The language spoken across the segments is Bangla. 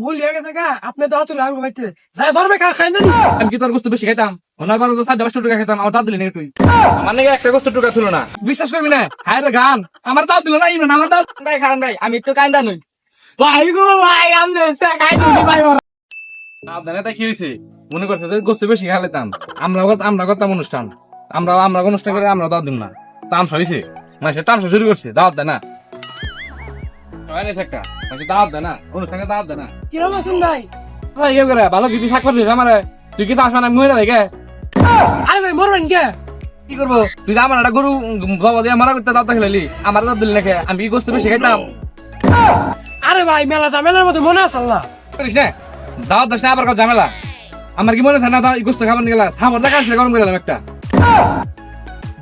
ভুল হয়ে গেছে গা, আপনি দাও তুলে আমাকে বাইতে যাই ধরবে খাই না। আমি কি তোর গোস্ত বেশি খাইতাম? ওনার বারো তো 4-5 টাকা খেতাম, আমার দাঁত দিলি নাকি তুই? আমার নাকি একটা গোস্ত টুকা ছিল না, বিশ্বাস করবি না। হায় রে গান, আমার দাঁত দিল না ইমরান, আমার দাঁত ভাই খান ভাই, আমি একটু কান্দা নই ভাই গো ভাই, আমি খাই দিই ভাই। দাঁত দেয় না, তাই কি হয়েছে? মনে করতে গোস্ত বেশি খাইতাম। আমরা করতাম অনুষ্ঠান, আমরা অনুষ্ঠান করে আমরা দাঁত দিম না। তামসা হয়েছে, মানুষের তামসা শুরু করছে, দাওয়াত দেয় না। একটা মানুষের দাওয়াত দেয় না, অনুষ্ঠানে দাওয়াত দেয় না। কিরম আছেন ভাই? ইয়ে করে ভালো কিছু থাক করছিস আমার, তুই কি আসা না মহিলা দেখে আরে ভাই মরবেন কে? কি করবো? তুই আমার একটা গরু বাবা দিয়ে মারা করতে দাঁত খেলালি, আমার দাঁত দিলি নাকি? আমি কি গোস্ত বেশি খাইতাম? আরে ভাই মেলা ঝামেলার মধ্যে মনে আছে না করিস না, দাওয়াত দাস না আবার কত ঝামেলা। আমার কি মনে থাকে না গোস্ত খাবার নিয়ে গেলা? থামার দেখা আসলে গরম করে গেলাম একটা।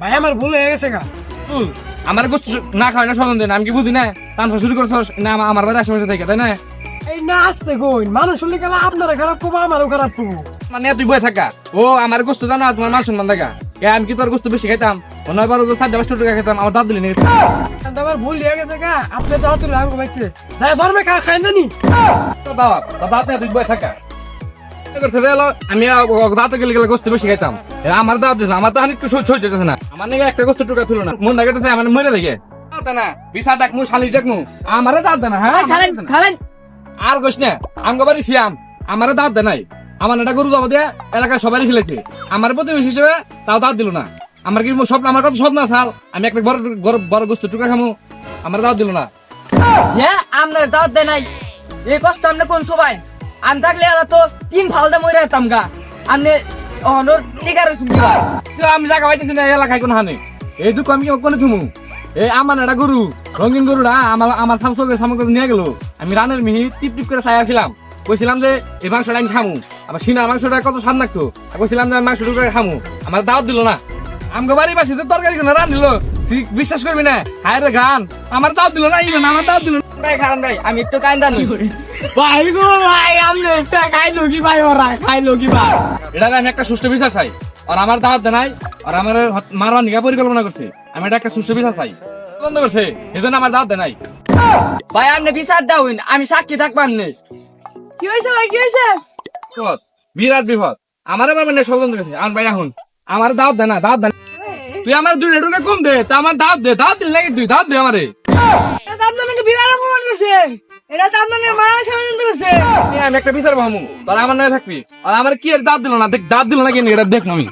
ভাই, আমার ভুল হয়ে গেছে গা। তুই আমার গোস্ত না খাওয়াই না স্মরণ দেন, আমি কি বুঝি না? তামসা শুরু করছস না আমার বাড়ি আশেপাশে থেকে, তাই না? এই না আসতে কই, মানুষ শুনলে গেলে আপনারা খারাপ করবো, আমারও খারাপ করবো। মানে তুই বয়ে থাকা ও আমার গোস্ত জানা, তোমার মান সম্মান দেখা। আমি কি তোর গোস্ত বেশি খাইতাম? ওনার বারো তো 4-5 টাকা খেতাম, আমার দাঁত দিলি নাকি? আমার ভুল হয়ে গেছে গা, আপনি দাও তুলে আমাকে বাইতে যাই ধরবে খাই না নি। দাঁত তুই বয়ে থাকা আমি দাঁতে গেলে গোস্ত বেশি খাইতাম, আমার দাঁত দিস আমার তো একটু সহ্য যেতেছে না। আমার নাকি একটা গোস্ত টুকা ছিল না, মন ডাকেছে আমার মরে দেখে না বিশা ডাকমু শালি ডাকমু, আমারে দাঁত দেয় না। হ্যাঁ খালেন আর কইস না, আমগো বাড়ি ছিয়াম, আমারে দাঁত দেয় নাই। আমার একটা গরু যাবো দিয়ে এলাকায় সবাই খেলেছে, আমার প্রতিবেশী হিসেবে তাও দাঁত দিল না। আমার কি স্বপ্ন, আমার কত স্বপ্ন আছে আমি একটা বড় গোস্ত টুকা খামু, আমার দাঁত দিল না। হ্যাঁ আপনার দাওয়াত দেয় নাই, এই কষ্ট আপনি কোন সবাই? আমি থাকলে এলা তো 3 ফালদা মরে যেতাম গা। আপনি অনর টিকা রয়েছেন কি ভাই? আমি জায়গা পাইতেছি না এলাকায় কোন হানে, এই দুঃখ আমি কোনে থুমু? এই আমার একটা গরু, রঙিন গরুটা আমার সামগ্রী নিয়ে গেল। আমি রানের মিহি টিপ টিপ করে চাইছিলাম, কইছিলাম যে এই মাংসটা আমি খামু, আবার সিনার মাংসটা কত স্বাদ লাগতো, কইছিলাম যে আমি মাংস টুকরে খামু, আমার দাওয়াত দিল না। আমগো বাড়ির পাশে তো তরকারি কোনো রান দিল, তুই বিশ্বাস করবি না। হায় রে গান, আমার দাওয়াত দিল না, ইভেন আমার দাওয়াত দিল না। ভাই খান ভাই, আমি একটু কান্দা নই। ভাই গো ভাই, আমি খাইলো কি ভাই, ওরা খাইলো কি ভাই? এটা আমি একটা সুষ্ঠু বিচার চাই, আর আমার দাওয়াত দেয় নাই, আর আমার মারবার নিগা পরিকল্পনা করছে। আমি এটা একটা সুষ্ঠু বিচার চাই, বন্ধ করছে, এই জন্য আমার দাওয়াত দেয় নাই। ভাই আপনি বিচার দাউন, আমি সাক্ষী থাকবার নেই। কি হয়েছে ভাই, কি হয়েছে? বিপদ, বিরাট বিপদ, আমার এবার মানে ষড়যন্ত্র গেছে। আন ভাই এখন আমার দাওয়াত দে না, দাওয়াত দে না। তুই আমার 2 টাকা কম দে, তা আমার দাওয়াত দে, দাওয়াত দিল নাকি? তুই দাওয়াত দে আমারে। এটা আপনাকে বিরাট অপমান করছে, এটা তো আপনাকে মারা ষড়যন্ত্র করছে। আমি একটা বিচার ভাবমু, তোর আমার নয় থাকবি, আর আমার কি এর দাঁত দিল না, দেখ দাঁত দিল নাকি এটা দেখ আমি।